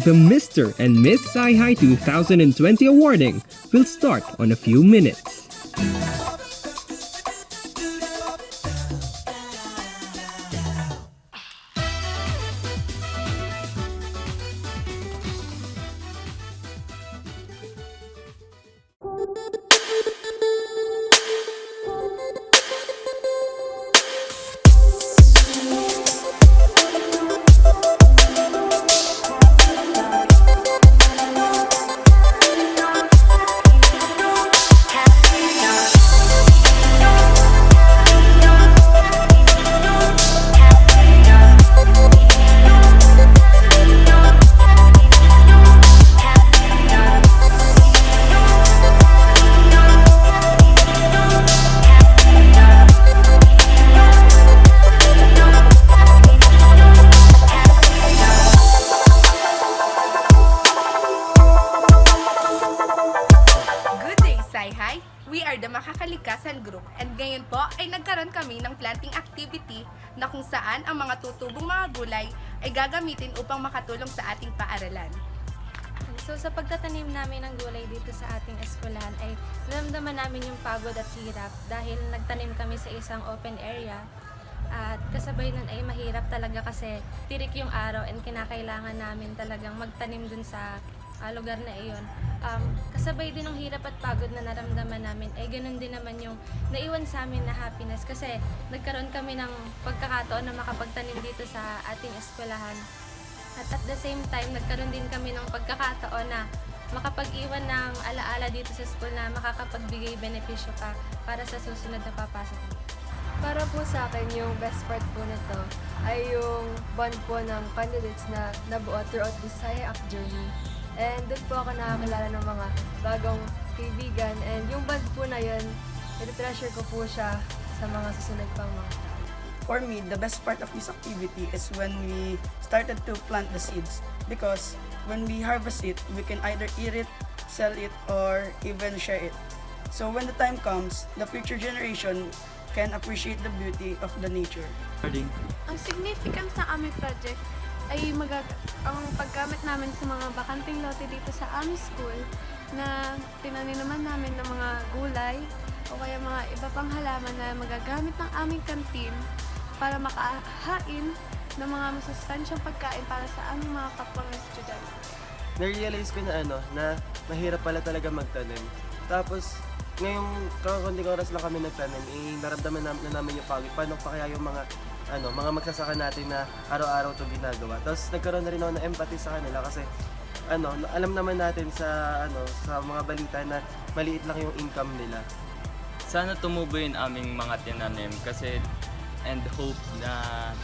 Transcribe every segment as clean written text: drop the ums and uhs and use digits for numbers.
The Mr. and Miss Sci-Hi 2020 awarding will start on a few minutes. Sci-Hi, we are the Makakalikasan Group and ngayon po ay nagkaroon kami ng planting activity na kung saan ang mga tutubong mga gulay ay gagamitin upang makatulong sa ating paaralan. So sa pagtatanim namin ng gulay dito sa ating eskwelahan ay naramdaman namin yung pagod at hirap dahil nagtanim kami sa isang open area at kasabay nun ay mahirap talaga kasi tirik yung araw and kinakailangan namin talagang magtanim dun sa lugar na iyon. Kasabay din ng hirap at pagod na naramdaman namin ay ganun din naman yung naiwan sa amin na happiness kasi nagkaroon kami ng pagkakataon na makapagtanim dito sa ating eskwelahan. At the same time, nagkaroon din kami ng pagkakataon na makapag-iwan ng alaala dito sa school na makakapagbigay benepisyo pa para sa susunod na papasok. Para po sa akin, yung best part po nito ay yung bond po ng candidates na nabuo throughout the SciAc journey. And doon po ako nakakilala ng mga bagong kaibigan. And yung bond po na yun, i-treasure ko po siya sa mga susunod pang mga. For me, the best part of this activity is when we started to plant the seeds because when we harvest it, we can either eat it, sell it, or even share it. So when the time comes, the future generation can appreciate the beauty of the nature. Ang significance sa aming project ay ang paggamit namin sa mga bakanteng lote dito sa aming school na tinaniman namin ng mga gulay o kaya mga iba pang halaman na magagamit ng aming kantin para makahain ng mga masustansyang pagkain para sa aming mga kapwang estudyante. Na-realize ko na mahirap pala talaga magtanim. Tapos, ngayong konting oras lang kami nagtanim, naramdaman na namin yung pagod. Paano pa kaya yung mga magsasaka natin na araw-araw ito ginagawa. Tapos nagkaroon na rin ako ng empathy sa kanila kasi alam naman natin sa mga balita na maliit lang yung income nila. Sana tumubo yung aming mga tinanim kasi and hope na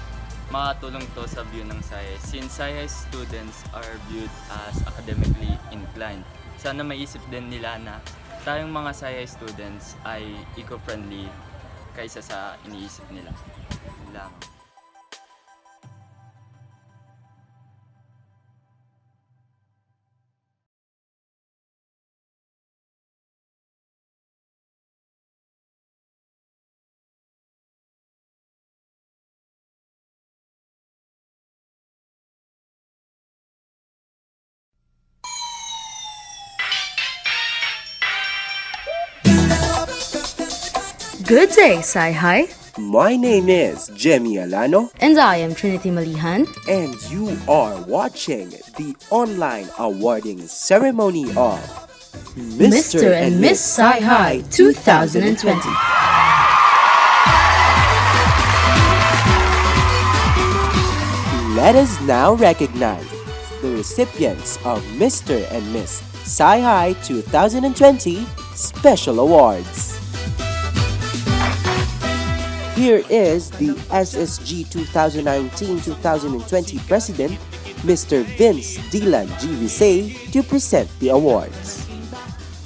makatulong to sa view ng SciAc. Since SciAc students are viewed as academically inclined, sana maisip din nila na tayong mga SciAc students ay eco-friendly kaysa sa iniisip nila. Lang. Good day, Sci-Hi. My name is Jemmy Alano. And I am Trinity Malihan. And you are watching the online awarding ceremony of Mr. and Miss Sci-Hi 2020. Let us now recognize the recipients of Mr. and Miss Sci-Hi 2020 Special Awards. Here is the SSG 2019-2020 President, Mr. Vince Dylan GVC, to present the awards.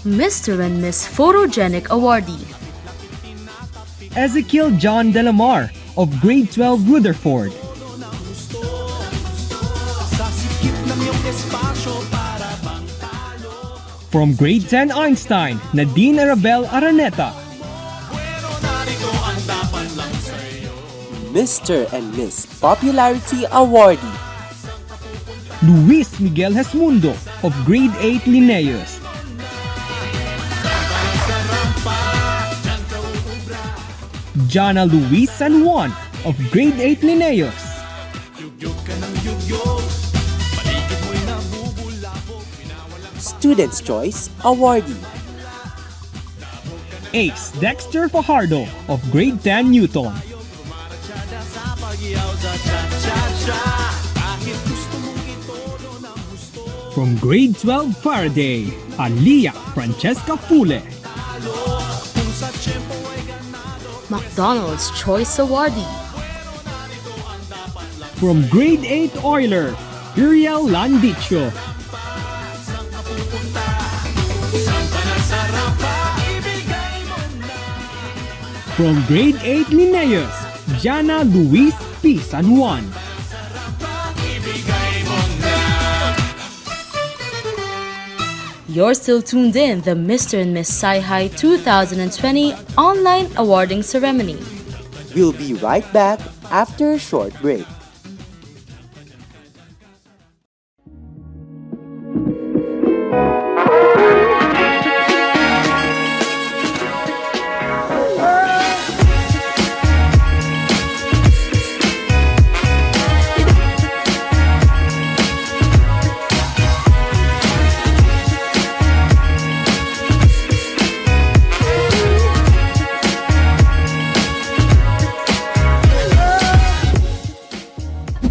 Mr. and Miss Photogenic Awardee, Ezekiel John Delamar of Grade 12 Rutherford. From Grade 10 Einstein, Nadine Arabel Araneta. Mr. and Miss Popularity Awardee, Luis Miguel Hesmundo of Grade 8 Linnaeus. Jana Luis San Juan of Grade 8 Linnaeus. Student's Choice Awardee. Ace Dexter Fajardo of Grade 10 Newton. From Grade 12 Faraday, Alia Francesca Fule. McDonald's Choice Awardee. From Grade 8 Euler, Uriel Landicho. From Grade 8 Linnaeus, Jana Luis P. San Juan. You're still tuned in the Mr. and Miss Sci-Hi 2020 online awarding ceremony. We'll be right back after a short break.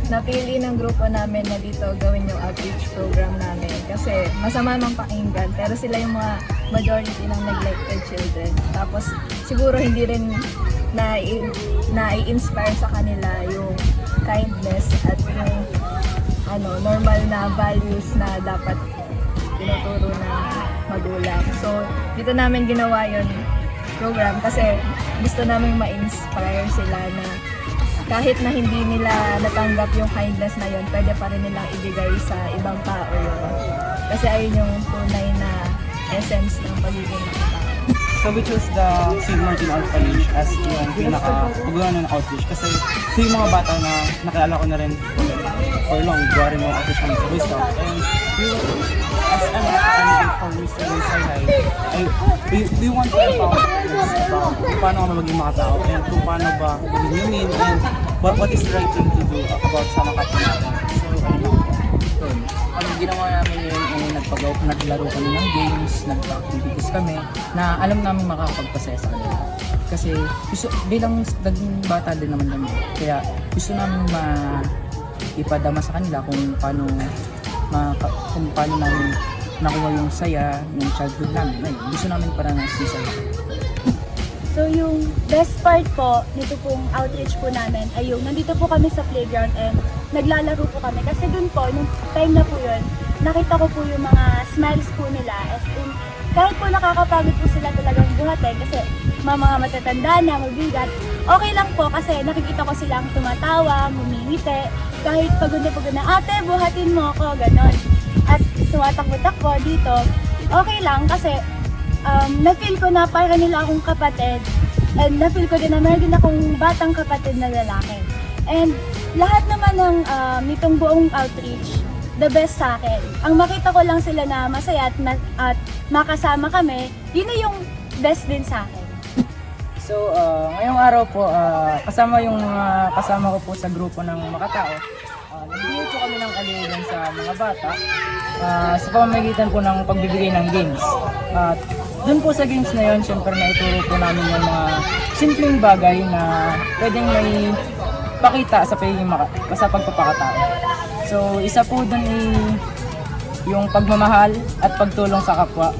Napili ng grupo namin na dito gawin yung outreach program namin kasi masama mang pakinggan pero sila yung mga majority ng neglected children. Tapos siguro hindi rin na-inspire sa kanila yung kindness at yung normal na values na dapat tinuturo ng magulang. So dito namin ginawa yung program kasi gusto namin ma-inspire sila na kahit na hindi nila natanggap yung kindness na yun, pwede pa rin nilang ibigay sa ibang tao yun. Kasi ayun yung tunay na essence ng pagiging tao. So we chose the St. Martin Orphanage as yung pinaka-pagawaan ng outreach kasi so yung mga bata na nakilala ko na rin for long, gawa rin mga outreach kami sa Boy Scout. And as a representative for Mr. and Sci-Hi, we want to empower kids about kung paano ka maging makatao and kung paano ba gawin and what is the right thing to do about sa makatao natin. So, ang ginawa namin yun ay naglaro kami ng games, nagpa-activities kami na alam namin makakapagpasaya sa kanila. Kasi bilang naging bata din naman kami, kaya gusto namin ipadama sa kanila kung paano namin nakuha yung saya, yung childhood namin. Ayun, gusto namin parang saya. So yung best part po nito pong outreach po namin ay yung nandito po kami sa playground and naglalaro po kami. Kasi dun po, nung time na po yun, nakita ko po yung mga smiles po nila. As in, kahit po nakakapagod po sila talagang buhatin kasi mga matatanda na, mabigat, okay lang po kasi nakikita ko silang tumatawa, mumingiti, kahit pagod na, ate, buhatin mo ako, ganon. At tumatakbo-takbo dito, okay lang kasi na-feel ko na para nila akong kapatid and na-feel ko din na meron din akong batang kapatid na lalaki. And lahat naman ng nitong buong outreach, the best sa akin. Ang makita ko lang sila na masaya at makasama kami, yun na yung best din sa akin. So, ngayong araw po, kasama ko po sa grupo ng Makatao. Nagbigay po kami ng kaliwan sa mga bata sa pamamagitan po ng pagbibigay ng games. At doon po sa games na yun, syempre naituro po namin yung mga simpleng bagay na pwedeng may pakita sa pagpapakatao. So, isa po doon yung pagmamahal at pagtulong sa kapwa,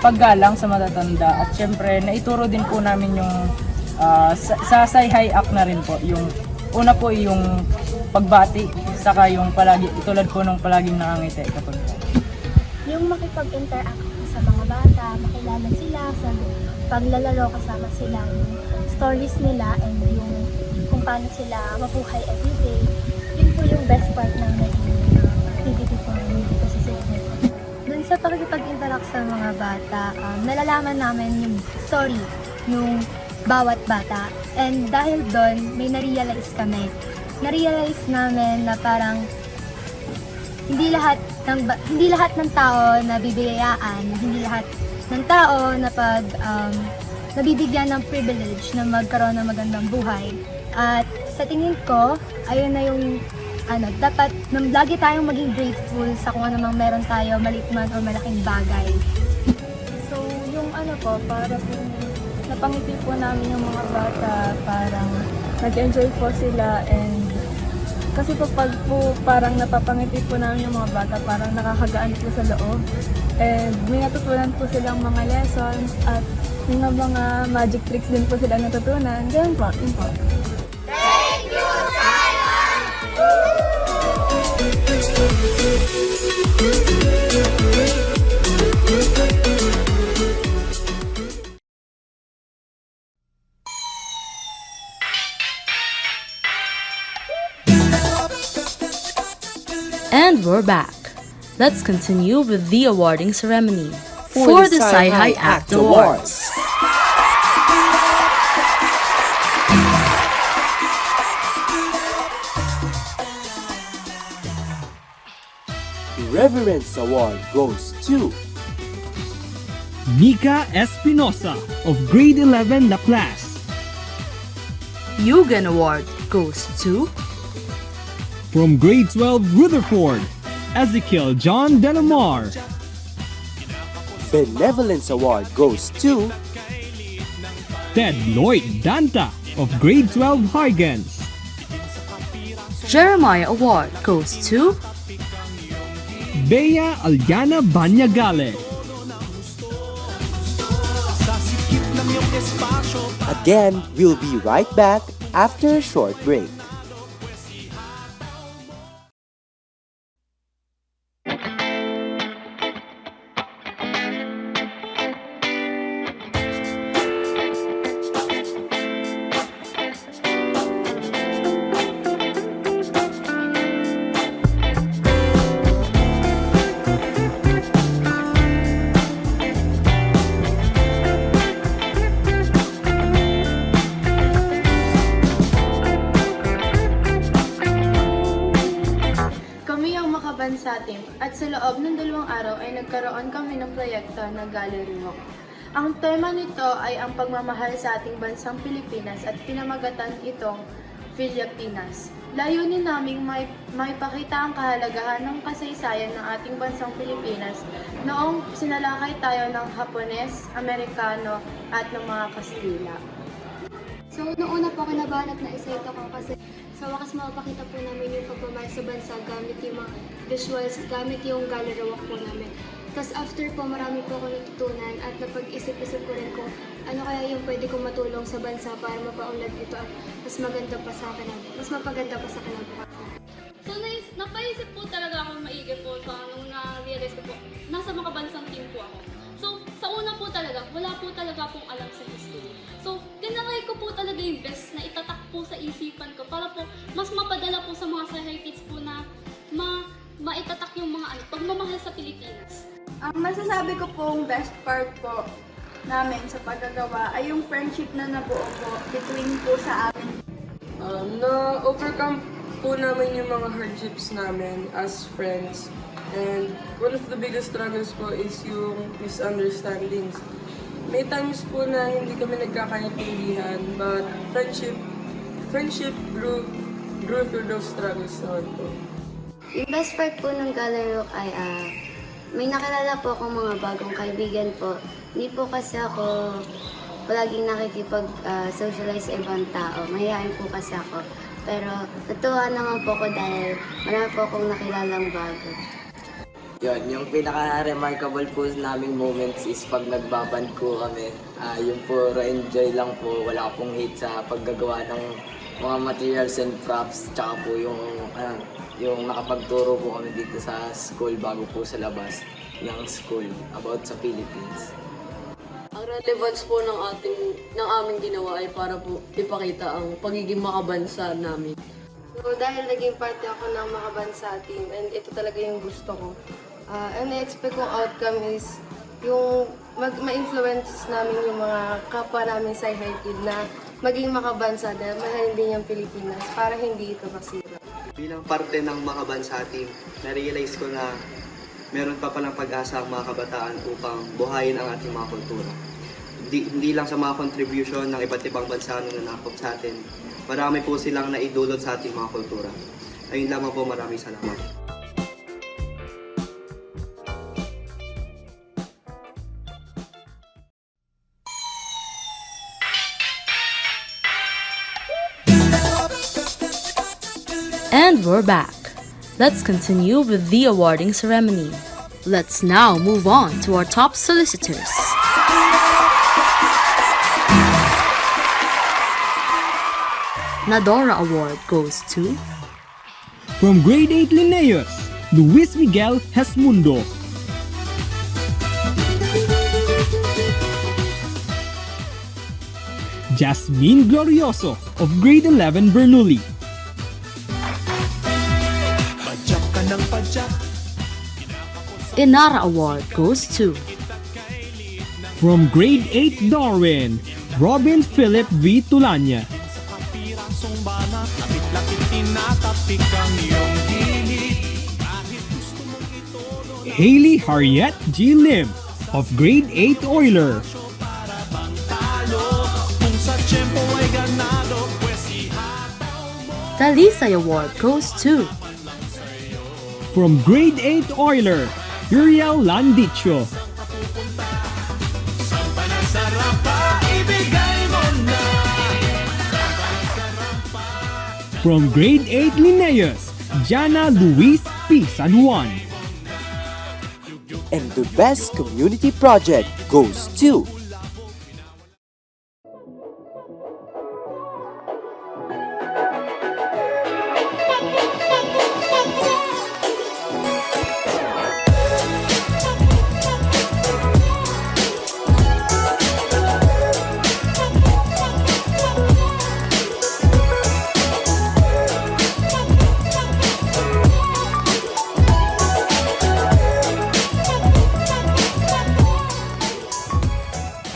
paggalang sa matatanda, at syempre naituro din po namin yung sa Sci-Hi Act na rin po, yung una po yung pagbati, saka yung palagi, tulad po nung palaging nakangiti kapag yung makipag-interact sa mga bata, makilala sila, sa paglalaro kasama sila, yung stories nila and yung kung paano sila mabuhay everyday, yun po yung best part ng naging activity po namin dito sa St. Martin. Dun sa pag-interact sa mga bata, nalalaman namin yung story ng bawat bata. And dahil doon, may na-realize kami. Na-realize namin na parang hindi lahat ng tao na bibiyayaan, hindi lahat ng tao na nabibigyan ng privilege na magkaroon ng magandang buhay. At sa tingin ko, ayun na yung dapat lagi tayong maging grateful sa kung anumang meron tayo, maliit man o malaking bagay. So, yung para po, napangiti po namin yung mga bata, parang nag-enjoy po sila, and kasi po pag po parang napapangiti po namin yung mga bata, parang nakakagaan po sa loob. And may natutunan po silang mga lessons at may mga magic tricks din po sila natutunan. Ganyan po, yun po. Thank you, And we're back. Let's continue with the awarding ceremony for the Sci-Hi Act Awards. The Reverence Award goes to Nika Espinosa of Grade 11 Laplace. Yugen Award goes to From Grade 12 Rutherford, Ezekiel John Delamar. Benevolence Award goes to Ted Lloyd Danta of Grade 12 Huygens. Jeremiah Award goes to Bea Alyana Banyagale. Again, we'll be right back after a short break. Bansa team at sa loob ng 2 araw ay nagkaroon kami ng proyekto na Gallery Walk. Ang tema nito ay ang pagmamahal sa ating bansang Pilipinas at pinamagatan itong Filipinas. Layunin naming maipakita ang kahalagahan ng kasaysayan ng ating bansang Pilipinas noong sinalakay tayo ng Hapones, Amerikano at ng mga Kastila. So, noong una po kinabahan at na-excite ako kasi sa wakas mapapakita po namin yung pagmamahal sa bansa gamit yung mga visuals, gamit yung gallery walk po namin. Tapos after po, marami po ako natutunan at napag-isip-isip ko rin kung ano kaya yung pwede kong matulong sa bansa para mapaunlad ito at mas maganda pa sa akin, mas mapaganda pa sa kinabukasan. So, napaisip po talaga ako maigi po nung na-realize ko po, nasa mga bansang team po ako. So, sa una po talaga, wala po talaga akong alam sa history. So, tinry ko po talaga yung best na itatak po sa isipan ko para po mas mapadala po sa mga Sci-Hi kids po na maitatak yung mga pagmamahal sa Pilipinas. Ang masasabi ko pong best part po namin sa paggagawa ay yung friendship na nabuo po between po sa amin. Na-overcome po namin yung mga hardships namin as friends. And one of the biggest struggles po is yung misunderstandings. May times po na hindi kami nagkakaintindihan, but friendship grew through those struggles naman po. Yung best part po ng Gallery Walk ay may nakilala po akong mga bagong kaibigan po. Hindi po kasi ako palaging nakikipag-socialize sa ibang tao. Mahihain po kasi ako. Pero natuwa naman po ako dahil marami po akong nakilalang bago. Yun, yung pinaka-remarkable po naming moments is pag nagbaband ko kami. Yung puro enjoy lang po, wala akong hate sa paggagawa ng mga materials and props. Tsaka po yung nakapagturo po kami dito sa school bago po sa labas ng school about sa Philippines. Ang relevance po ng aming ginawa ay para po ipakita ang pagiging makabansa namin. So dahil naging parte ako ng makabansa team and ito talaga yung gusto ko. And na-expect kong outcome is yung ma-influence namin yung mga kapwa namin Sci-Hi kid na maging makabansa dahil mahalin din yung Pilipinas para hindi ito masira. Bilang parte ng makabansa team, na-realize ko na meron pa palang pag-asa ang mga kabataan upang buhayin ang ating mga kultura. Hindi lang sa mga contribution ng iba't ibang bansa na nanakop sa atin, marami po silang naidulot sa ating mga kultura. Ayun lamang po, maraming salamat. And we're back. Let's continue with the awarding ceremony. Let's now move on to our top solicitors. Nadora Award goes to From Grade 8 Linnaeus, Luis Miguel Hesmundo. Jasmine Glorioso of Grade 11 Bernoulli. Inara Award goes to From Grade 8 Darwin, Robin Philip V. Tulanya. Hailey Harriet G. Lim of Grade 8 Euler. Talisay Award goes to From Grade 8 Euler, Uriel Landicho. From Grade 8 Linnaeus, Jana Luis P. San Juan. And the best community project goes to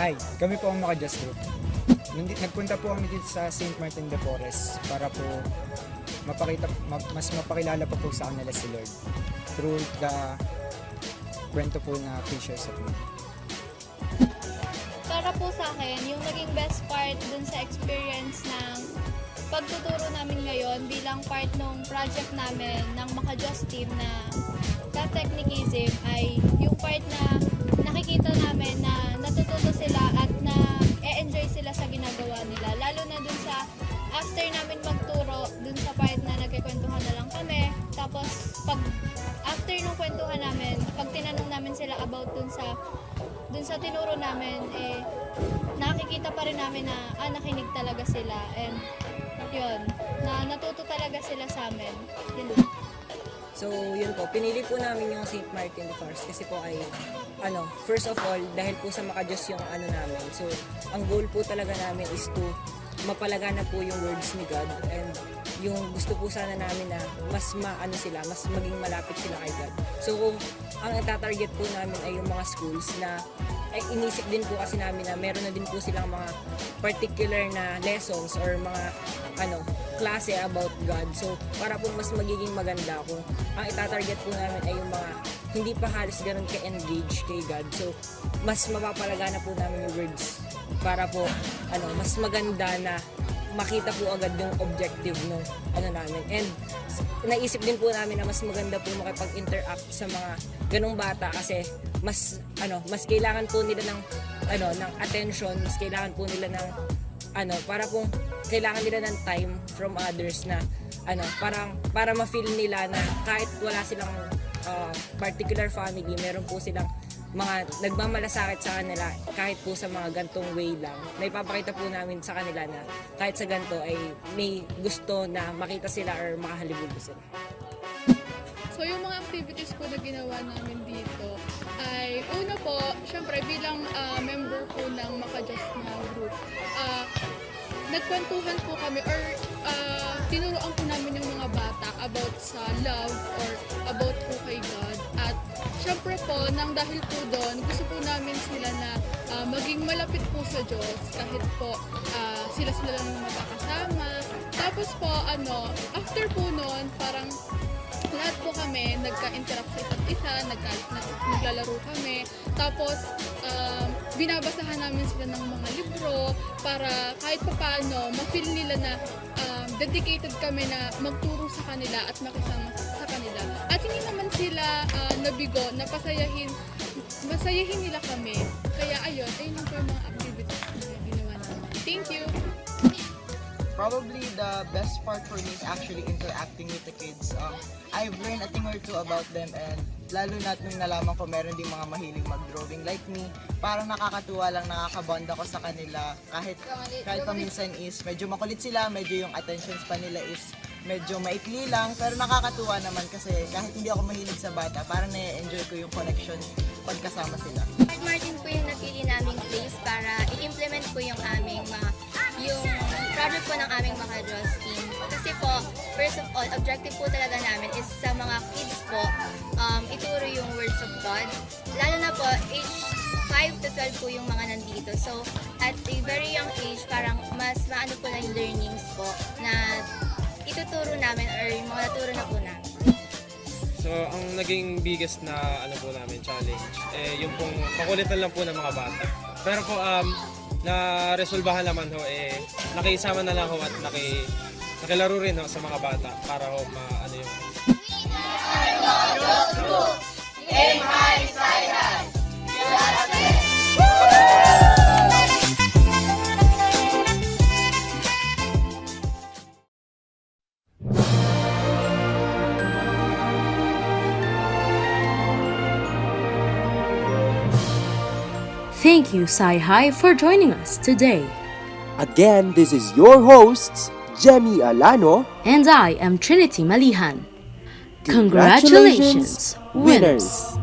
Hi, kami po ang Maka-Just Group. Nagpunta po kami dito sa St. Martin de Porres para po mas mapakilala pa po sa kanila si Lord through the kwento po na Fishers of Me. Para po sa akin, yung naging best part dun sa experience ng pagtuturo namin ngayon bilang part ng project namin ng Maka-Just team na sa Technicism ay yung part na nakikita namin na natututo sila at na e-enjoy sila sa ginagawa nila. Lalo na dun sa after namin magturo, dun sa part na nagkikwentuhan na lang kami. Tapos pag after nung kwentuhan namin, pag tinanong namin sila about dun sa tinuro namin, nakikita pa rin namin na nakinig talaga sila. And yun, na natuto talaga sila sa amin. Yun. So, yun po, pinili po namin yung St. Martin de Porres kasi po ay, first of all, dahil po sa Maka-Diyos yung namin. So, ang goal po talaga namin is to mapalagana po yung words ni God and yung gusto po sana namin na mas mas maging malapit sila kay God. So, kung ang itatarget po namin ay yung mga schools na inisip din po kasi namin na meron na din po silang mga particular na lessons or mga klase about God. So, para po mas magiging maganda kung ang itatarget po namin ay yung mga hindi pa halos ganun ka-engage kay God. So, mas mapapalagana po namin yung words para po mas maganda na makita po agad yung objective ng namin. And naisip din po namin na mas maganda po makipag-interact sa mga ganung bata kasi mas kailangan po nila ng attention, mas kailangan po nila ng para po kailangan nila ng time from others na para ma-feel nila na kahit wala silang particular family, meron po silang mga nagmamalasakit sa kanila kahit po sa mga gantong way lang. Naipapakita po namin sa kanila na kahit sa ganto ay may gusto na makita sila or makahalubilo sila. So yung mga activities po na ginawa namin dito ay una po, syempre bilang member po ng Maka-Just na group, nagkwentuhan po kami or tinuruan po namin yung mga bata about sa love or about po kay God. At syempre po, nang dahil po doon, gusto po namin sila na maging malapit po sa Diyos kahit po sila lang magkakasama. Tapos po, after po noon, parang lahat po kami nagka-interact sa isa't isa, naglalaro kami. Tapos, binabasahan namin sila ng mga libro para kahit papaano, ma-feel nila na dedicated kami na magturo sa kanila at makisama sa kanila. At hindi naman sila nabigo na masayahin nila kami. Kaya ayun lang po yung mga activities na ginawa namin. Thank you! Probably the best part for me is actually interacting with the kids. I've learned a thing or two about them, and lalo na nung nalaman ko meron ding mga mahilig mag-drawing like me, parang nakakatuwa lang, nakakabond ako sa kanila kahit paminsan is medyo makulit sila, medyo yung attention span nila is medyo maikli lang, pero nakakatuwa naman kasi kahit hindi ako mahilig sa bata, parang na-enjoy ko yung connection pagkasama sila. Martin po yung napili naming place para i-implement po yung aming yung project po ng aming Makajos team. Kasi po, first of all, objective po talaga namin is sa mga kids po, ituro yung words of God. Lalo na po, age 5 to 12 po yung mga nandito. So, at a very young age, parang mas maano po na yung learnings po na ituturo namin or yung mga naturo na po namin. So, ang naging biggest na po namin challenge, yung pong pakulitan lang po ng mga bata. Pero po, na-resolbahan naman ho, nakisama na lang ho at nakilaro rin ho sa mga bata para ho maano yung... Thank you, Sci-Hi, for joining us today. Again, this is your hosts, Jemmy Alano. And I am Trinity Malihan. Congratulations, winners!